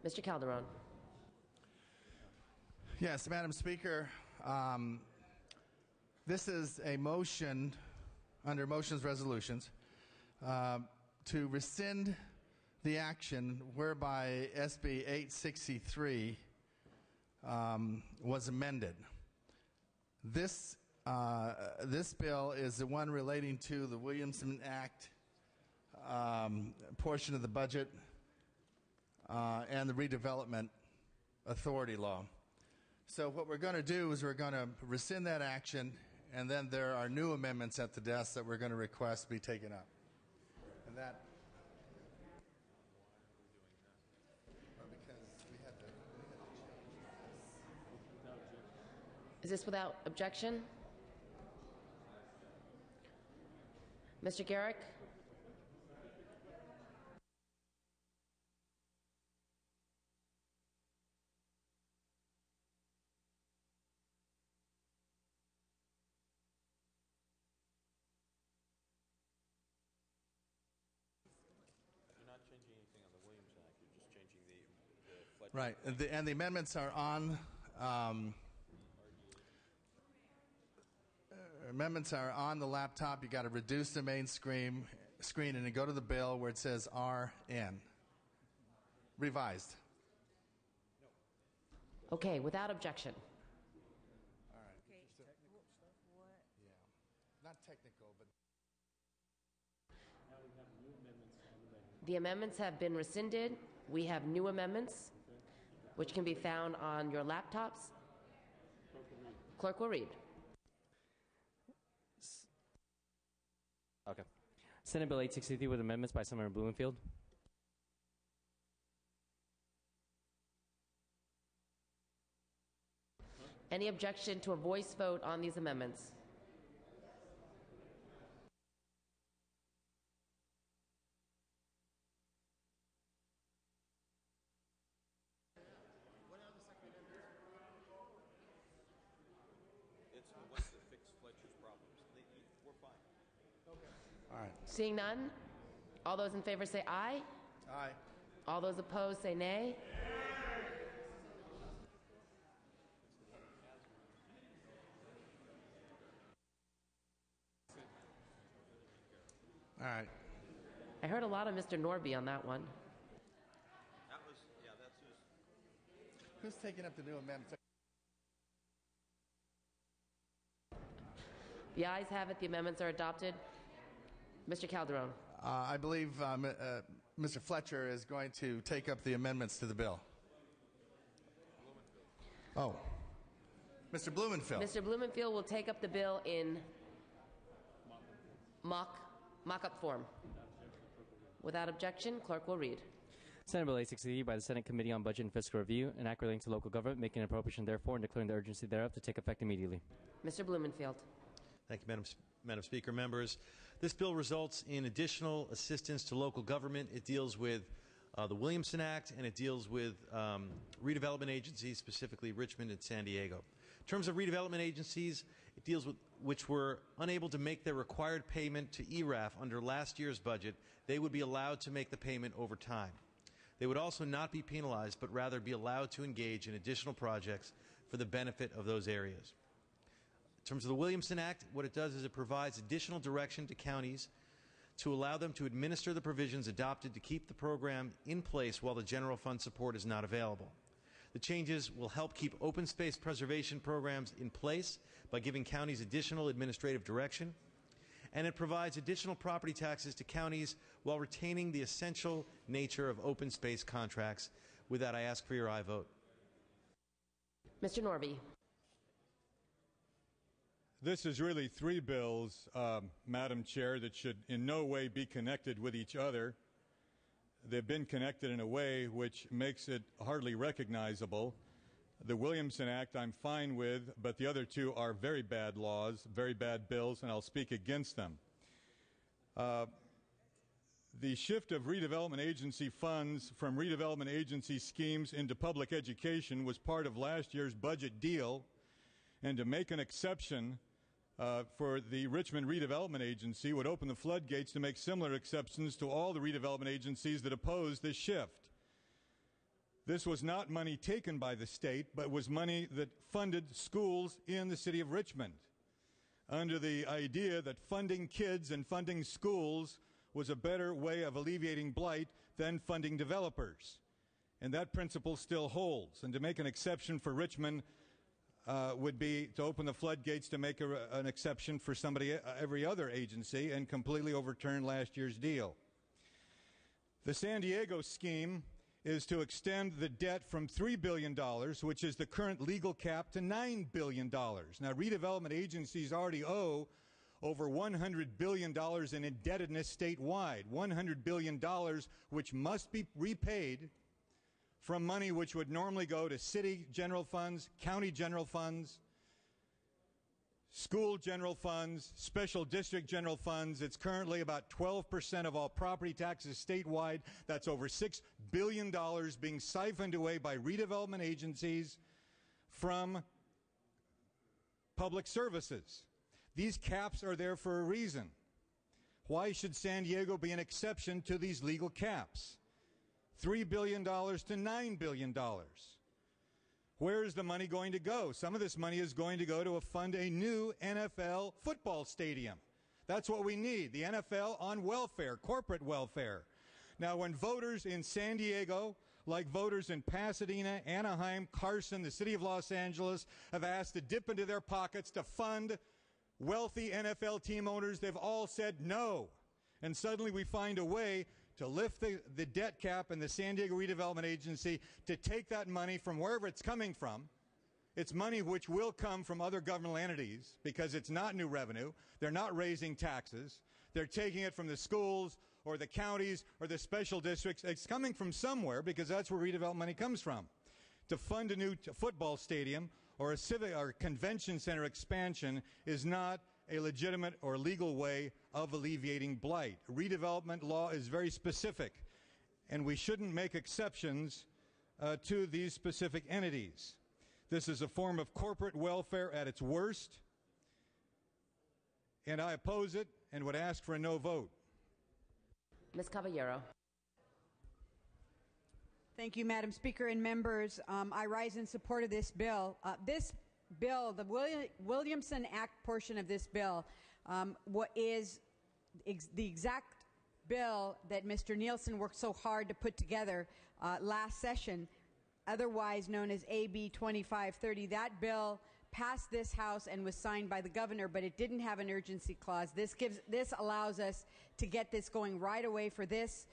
Mr. Calderon. Yes, Madam Speaker. This is a motion under motions resolutions to rescind the action whereby SB 863 was amended. This bill is the one relating to the Williamson Act portion of the budget and the redevelopment authority law. So what we're going to do is we're going to rescind that action, and then there are new amendments at the desk that we're going to request be taken up. And that because we had to change this. Is this without objection? Mr. Garrick? You're not changing anything on the Williams Act. You're just changing the Fletcher. Right, and the amendments are on. Amendments are on the laptop. You got to reduce the main screen, and then go to the bill where it says RN. Revised. Okay, without objection. All right. Okay. What? Yeah, not technical, but. Now we have new amendments on the menu. The amendments have been rescinded. We have new amendments, which can be found on your laptops. Clerk will read. Okay. Senate Bill 863 with amendments by Senator Blumenfield. Any objection to a voice vote on these amendments? It's the ones that fix Fletcher's problems. We're fine. Okay. All right. Seeing none, all those in favor say aye. Aye. All those opposed say nay. All right. I heard a lot of Mr. Norby on that one. That was, yeah, that's just. Who's taking up the new amendments? The ayes have it. The amendments are adopted. Mr. Calderon. I believe Mr. Fletcher is going to take up the amendments to the bill. Oh. Mr. Blumenfield. Mr. Blumenfield will take up the bill in mock-up form. Without objection, clerk will read. Senate Bill 863 by the Senate Committee on Budget and Fiscal Review, an act relating to local government, making an appropriation therefore and declaring the urgency thereof to take effect immediately. Mr. Blumenfield. Thank you, Madam Speaker. Members, this bill results in additional assistance to local government. It deals with the Williamson Act, and it deals with redevelopment agencies, specifically Richmond and San Diego. In terms of redevelopment agencies, it deals with which were unable to make their required payment to ERAF under last year's budget. They would be allowed to make the payment over time. They would also not be penalized, but rather be allowed to engage in additional projects for the benefit of those areas. In terms of the Williamson Act, what it does is it provides additional direction to counties to allow them to administer the provisions adopted to keep the program in place while the general fund support is not available. The changes will help keep open space preservation programs in place by giving counties additional administrative direction, and it provides additional property taxes to counties while retaining the essential nature of open space contracts. With that, I ask for your aye vote. Mr. Norby. This is really three bills, Madam Chair, that should in no way be connected with each other. They've been connected in a way which makes it hardly recognizable. The Williamson Act I'm fine with, but the other two are very bad laws, very bad bills, and I'll speak against them. The shift of redevelopment agency funds from redevelopment agency schemes into public education was part of last year's budget deal, and to make an exception for the Richmond Redevelopment Agency would open the floodgates to make similar exceptions to all the redevelopment agencies that oppose this shift. This was not money taken by the state, but was money that funded schools in the city of Richmond, under the idea that funding kids and funding schools was a better way of alleviating blight than funding developers. And that principle still holds. And to make an exception for Richmond would be to open the floodgates to make an exception for every other agency, and completely overturn last year's deal. The San Diego scheme is to extend the debt from $3 billion, which is the current legal cap, to $9 billion. Now, redevelopment agencies already owe over $100 billion in indebtedness statewide, $100 billion which must be repaid from money which would normally go to city general funds, county general funds, school general funds, special district general funds. It's currently about 12% of all property taxes statewide. That's over $6 billion being siphoned away by redevelopment agencies from public services. These caps are there for a reason. Why should San Diego be an exception to these legal caps? $3 billion to $9 billion. Where is the money going to go? Some of this money is going to go to fund a new NFL football stadium. That's what we need, the NFL on welfare, corporate welfare. Now, when voters in San Diego, like voters in Pasadena, Anaheim, Carson, the city of Los Angeles, have asked to dip into their pockets to fund wealthy NFL team owners, they've all said no. And suddenly we find a way to lift the debt cap in the San Diego Redevelopment Agency, to take that money from wherever it's coming from. It's money which will come from other governmental entities, because it's not new revenue. They're not raising taxes. They're taking it from the schools or the counties or the special districts. It's coming from somewhere, because that's where redevelopment money comes from. To fund a new football stadium or a civic or convention center expansion is not a legitimate or legal way of alleviating blight. Redevelopment law is very specific, and we shouldn't make exceptions to these specific entities. This is a form of corporate welfare at its worst, and I oppose it and would ask for a no vote. Ms. Caballero. Thank you, Madam Speaker and members. I rise in support of this bill. This bill, the Williamson Act portion of this bill, what is the exact bill that Mr. Nielsen worked so hard to put together last session, otherwise known as AB 2530. That bill passed this House and was signed by the governor, but it didn't have an urgency clause. This allows us to get this going right away for this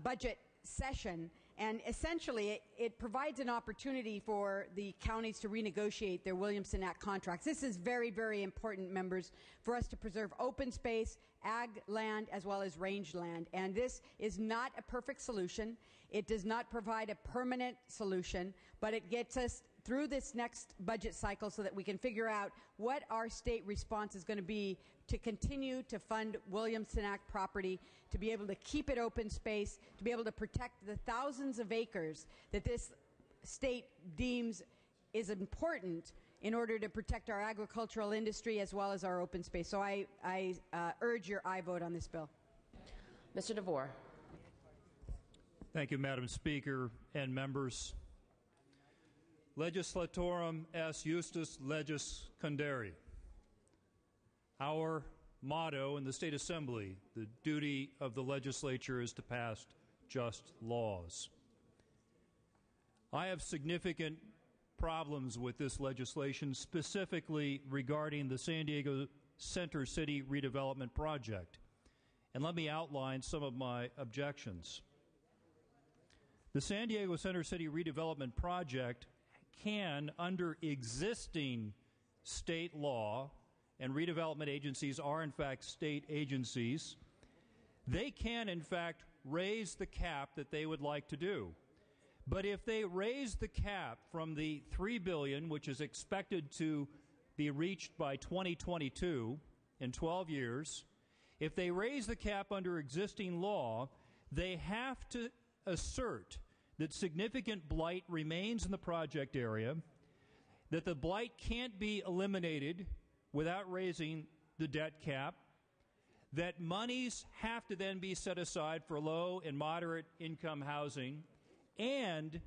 budget session. And essentially, it provides an opportunity for the counties to renegotiate their Williamson Act contracts. This is very, very important, members, for us to preserve open space, ag land, as well as range land. And this is not a perfect solution. It does not provide a permanent solution, but it gets us through this next budget cycle so that we can figure out what our state response is going to be to continue to fund Williamson Act property, to be able to keep it open space, to be able to protect the thousands of acres that this state deems is important in order to protect our agricultural industry as well as our open space. So I urge your aye vote on this bill. Mr. DeVore. Thank you, Madam Speaker and members. Legislatorum est justus legis condere. Our motto in the State Assembly, the duty of the legislature is to pass just laws. I have significant problems with this legislation, specifically regarding the San Diego Center City redevelopment project. And let me outline some of my objections. The San Diego Center City redevelopment project can, under existing state law, and redevelopment agencies are in fact state agencies, they can in fact raise the cap that they would like to do. But if they raise the cap from the $3 billion, which is expected to be reached by 2022, in 12 years, if they raise the cap under existing law, they have to assert that significant blight remains in the project area, that the blight can't be eliminated without raising the debt cap, that monies have to then be set aside for low and moderate income housing, and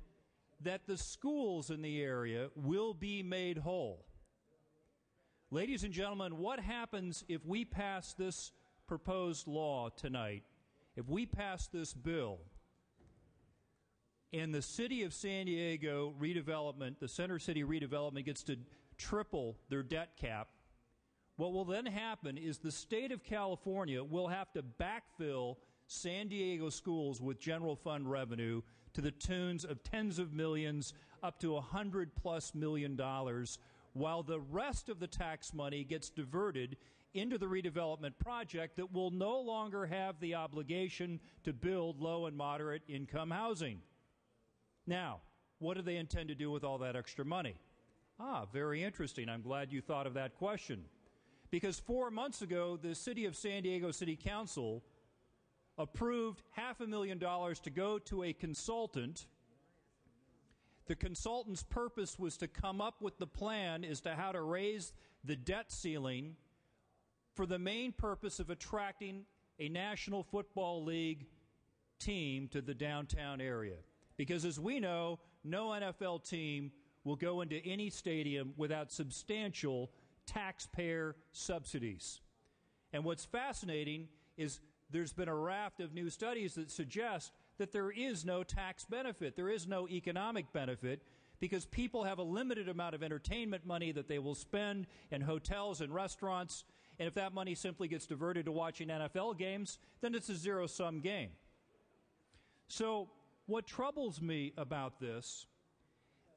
that the schools in the area will be made whole. Ladies and gentlemen, what happens if we pass this proposed law tonight? If we pass this bill and the city of San Diego redevelopment, the Center City redevelopment, gets to triple their debt cap, what will then happen is the state of California will have to backfill San Diego schools with general fund revenue to the tunes of tens of millions up to $100+ million, while the rest of the tax money gets diverted into the redevelopment project that will no longer have the obligation to build low and moderate income housing. Now, what do they intend to do with all that extra money? Very interesting. I'm glad you thought of that question. Because 4 months ago, the City of San Diego City Council approved $500,000 to go to a consultant. The consultant's purpose was to come up with the plan as to how to raise the debt ceiling for the main purpose of attracting a National Football League team to the downtown area. Because as we know, no NFL team will go into any stadium without substantial taxpayer subsidies. And what's fascinating is there's been a raft of new studies that suggest that there is no tax benefit, there is no economic benefit, because people have a limited amount of entertainment money that they will spend in hotels and restaurants, and if that money simply gets diverted to watching NFL games, then it's a zero-sum game. So what troubles me about this,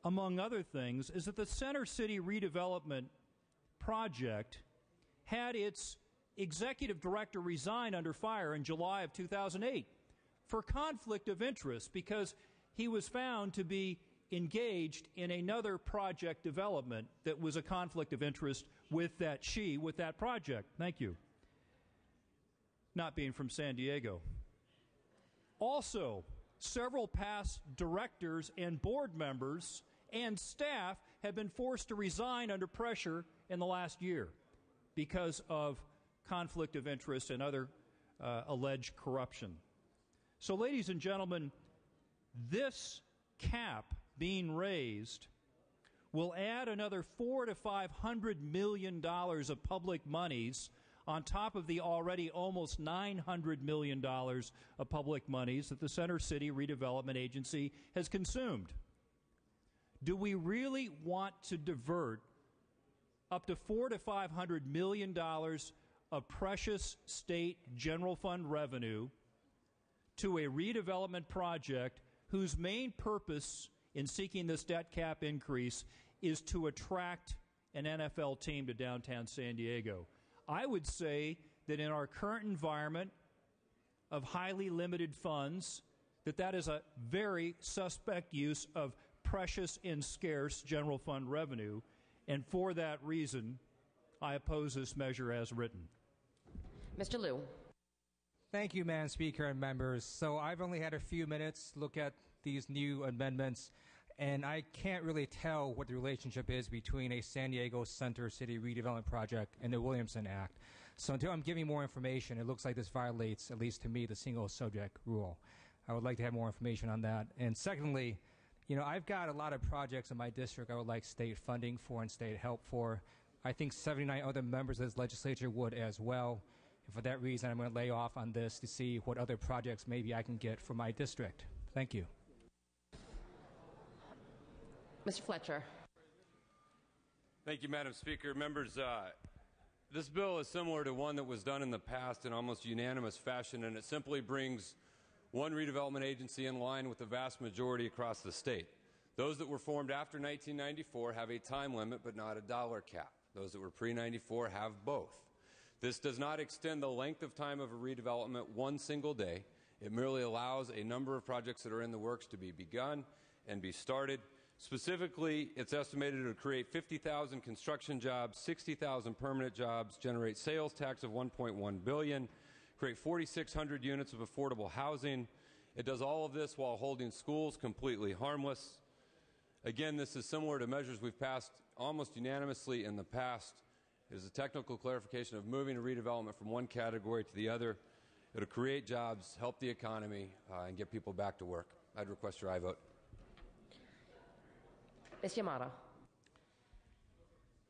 among other things, is that the Center City redevelopment project had its executive director resign under fire in July of 2008 for conflict of interest because he was found to be engaged in another project development that was a conflict of interest with that project. Thank you. Not being from San Diego. Also, several past directors and board members and staff have been forced to resign under pressure in the last year because of conflict of interest and other alleged corruption. So, ladies and gentlemen, this cap being raised will add another $400 to $500 million of public monies on top of the already almost $900 million of public monies that the Center City Redevelopment Agency has consumed. Do we really want to divert up to $400 to $500 million of precious state general fund revenue to a redevelopment project whose main purpose in seeking this debt cap increase is to attract an NFL team to downtown San Diego? I would say that in our current environment of highly limited funds, that is a very suspect use of precious and scarce general fund revenue, and for that reason, I oppose this measure as written. Mr. Liu. Thank you, Madam Speaker and members. So I've only had a few minutes to look at these new amendments, and I can't really tell what the relationship is between a San Diego Center City redevelopment project and the Williamson Act. So until I'm giving more information, it looks like this violates, at least to me, the single subject rule. I would like to have more information on that. And secondly, I've got a lot of projects in my district I would like state funding for and state help for. I think 79 other members of this legislature would as well. And for that reason, I'm going to lay off on this to see what other projects maybe I can get for my district. Thank you. Mr. Fletcher. Thank you, Madam Speaker. Members, this bill is similar to one that was done in the past in almost unanimous fashion, and it simply brings one redevelopment agency in line with the vast majority across the state. Those that were formed after 1994 have a time limit but not a dollar cap. Those that were pre-94 have both. This does not extend the length of time of a redevelopment one single day. It merely allows a number of projects that are in the works to be begun and be started. Specifically, it's estimated to create 50,000 construction jobs, 60,000 permanent jobs, generate sales tax of $1.1 billion, create 4,600 units of affordable housing. It does all of this while holding schools completely harmless. Again, this is similar to measures we've passed almost unanimously in the past. It is a technical clarification of moving a redevelopment from one category to the other. It'll create jobs, help the economy, and get people back to work. I'd request your aye vote. Ms. Yamato.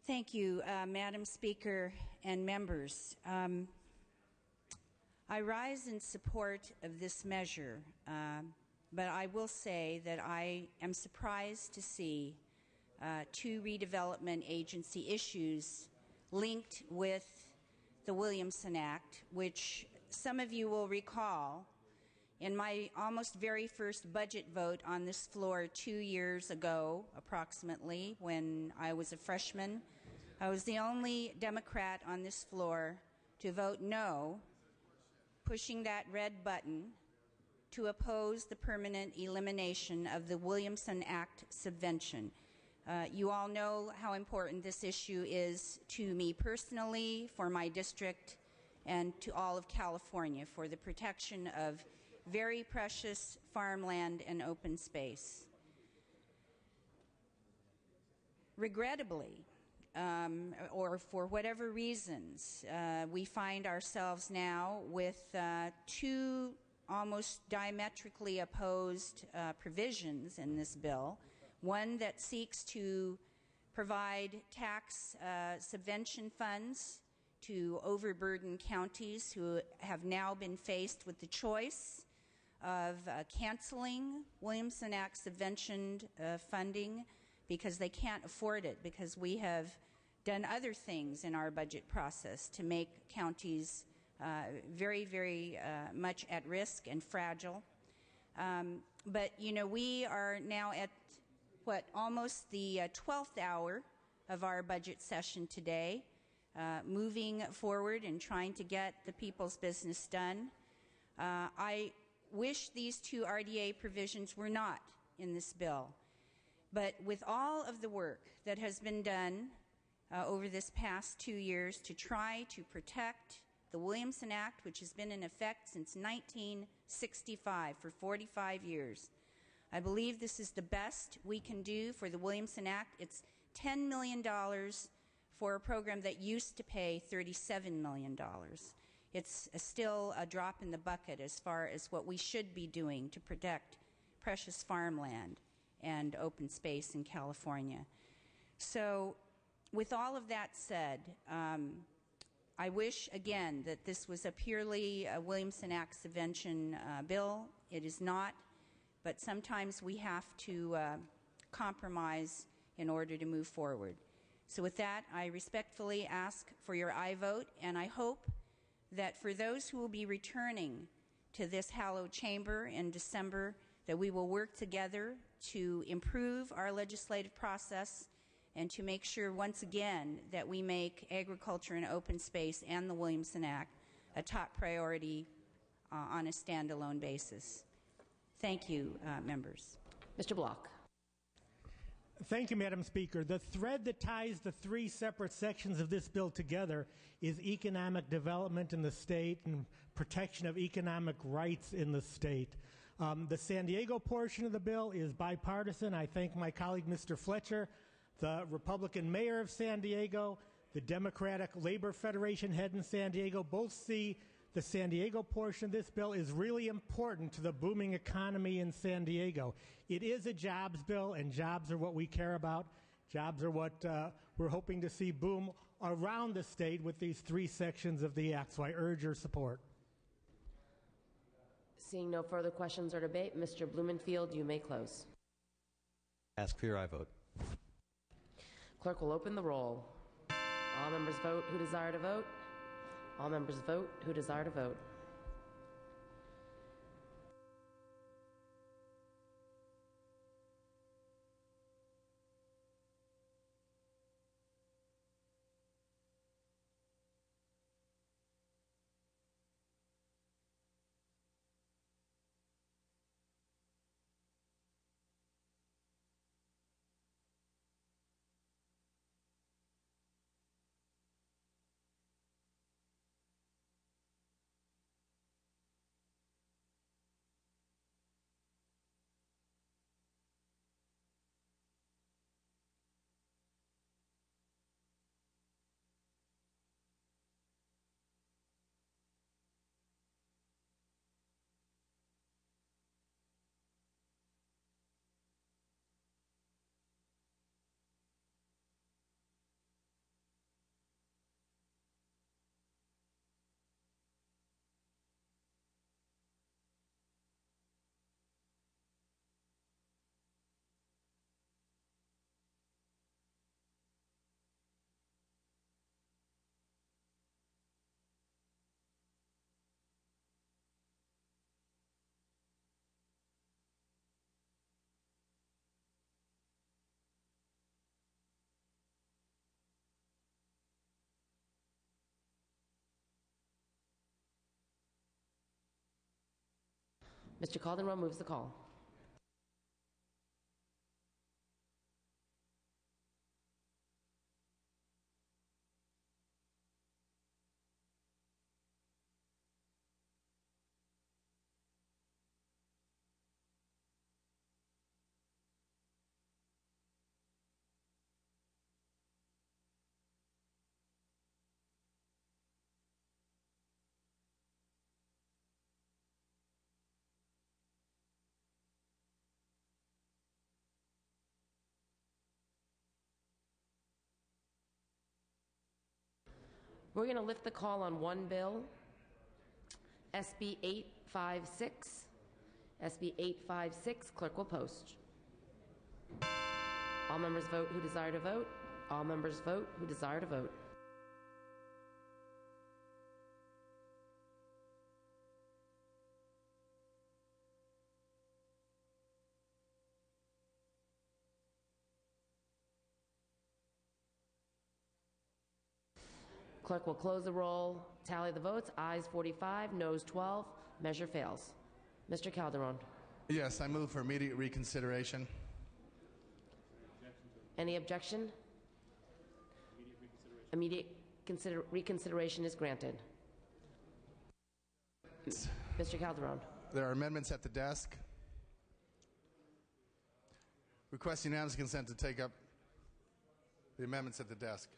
Thank you, Madam Speaker and members. I rise in support of this measure, but I will say that I am surprised to see two redevelopment agency issues linked with the Williamson Act, which some of you will recall in my almost very first budget vote on this floor 2 years ago, approximately, when I was a freshman. I was the only Democrat on this floor to vote no, pushing that red button to oppose the permanent elimination of the Williamson Act subvention. You all know how important this issue is to me personally, for my district, and to all of California for the protection of very precious farmland and open space. Regrettably, or for whatever reasons, we find ourselves now with two almost diametrically opposed provisions in this bill. One that seeks to provide tax subvention funds to overburdened counties who have now been faced with the choice of canceling Williamson Act subventioned funding because they can't afford it, because we have done other things in our budget process to make counties very, very much at risk and fragile. But, you know, we are now at, almost the 12th hour of our budget session today, moving forward and trying to get the people's business done. I wish these two RDA provisions were not in this bill. But with all of the work that has been done over this past 2 years to try to protect the Williamson Act, which has been in effect since 1965, for 45 years, I believe this is the best we can do for the Williamson Act. It's $10 million for a program that used to pay $37 million. It's still a drop in the bucket as far as what we should be doing to protect precious farmland and open space in California. So with all of that said, I wish again that this was a purely Williamson Act subvention bill. It is not, but sometimes we have to compromise in order to move forward. So with that, I respectfully ask for your aye vote, and I hope that for those who will be returning to this hallowed chamber in December, that we will work together to improve our legislative process and to make sure once again that we make agriculture and open space and the Williamson Act a top priority on a standalone basis. Thank you, members. Mr. Block. Thank you, Madam Speaker. The thread that ties the three separate sections of this bill together is economic development in the state and protection of economic rights in the state. The San Diego portion of the bill is bipartisan. I thank my colleague, Mr. Fletcher, the Republican mayor of San Diego, the Democratic Labor Federation head in San Diego. Both see the San Diego portion of this bill is really important to the booming economy in San Diego. It is a jobs bill, and jobs are what we care about. Jobs are what we're hoping to see boom around the state with these three sections of the act, so I urge your support. Seeing no further questions or debate, Mr. Blumenfield, you may close. Ask for your aye vote. Clerk will open the roll. All members vote who desire to vote. All members vote who desire to vote. Mr. Calderon moves the call. We're going to lift the call on one bill, SB 856. SB 856, clerk will post. All members vote who desire to vote. All members vote who desire to vote. Clerk will close the roll, tally the votes. Ayes 45, noes 12. Measure fails. Mr. Calderon. Yes, I move for immediate reconsideration. Any objection? Immediate reconsideration is granted. Mr. Calderon. There are amendments at the desk. Request unanimous consent to take up the amendments at the desk.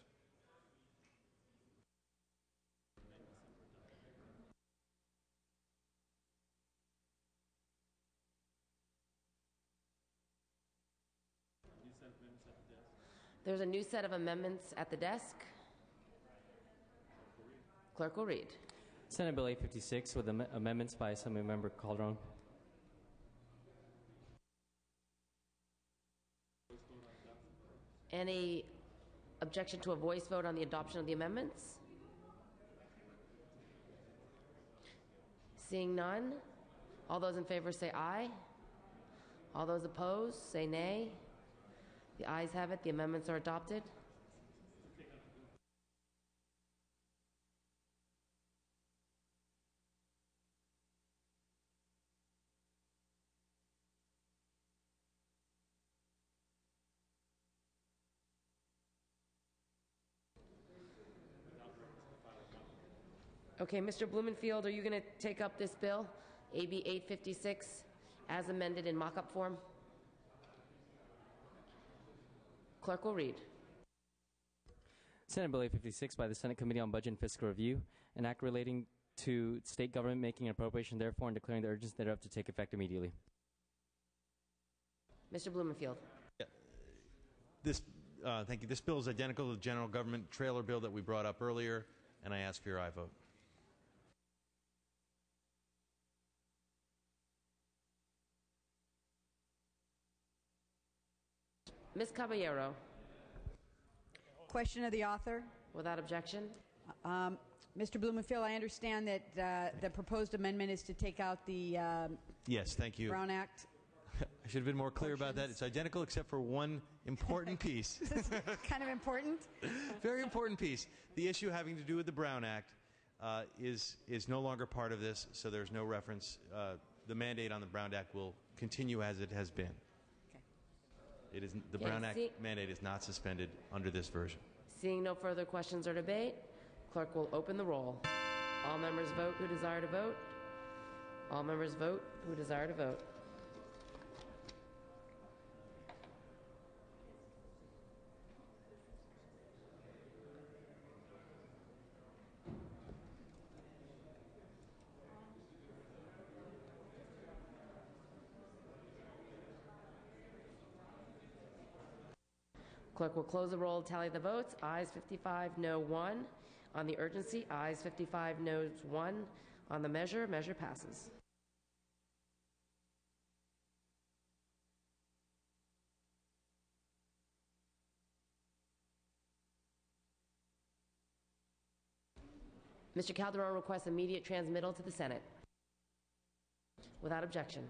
There's a new set of amendments at the desk. Clerk will read. Senate Bill 856 with amendments by Assemblymember Calderon. Any objection to a voice vote on the adoption of the amendments? Seeing none, all those in favor say aye. All those opposed say nay. The ayes have it. The amendments are adopted. Okay, Mr. Blumenfield, are you going to take up this bill, AB 856, as amended in mock-up form? Clerk will read. Senate Bill 856 by the Senate Committee on Budget and Fiscal Review, an act relating to state government making an appropriation therefore and declaring the urgency thereof to take effect immediately. Mr. Blumenfield. Thank you. This bill is identical to the general government trailer bill that we brought up earlier, and I ask for your aye vote. Ms. Caballero. Question of the author. Without objection. Mr. Blumenfield, I understand that the proposed amendment is to take out the Yes, thank you. Brown Act. I should have been more clear about that. It's identical except for one important piece. This is kind of important. Very important piece. The issue having to do with the Brown Act is no longer part of this, so there's no reference. The mandate on the Brown Act will continue as it has been. It is, the Brown Act mandate is not suspended under this version. Seeing no further questions or debate, clerk will open the roll. All members vote who desire to vote. All members vote who desire to vote. Clerk will close the roll, tally the votes. Ayes 55, no 1. On the urgency, ayes 55, noes 1. On the measure, measure passes. Mr. Calderon requests immediate transmittal to the Senate. Without objection.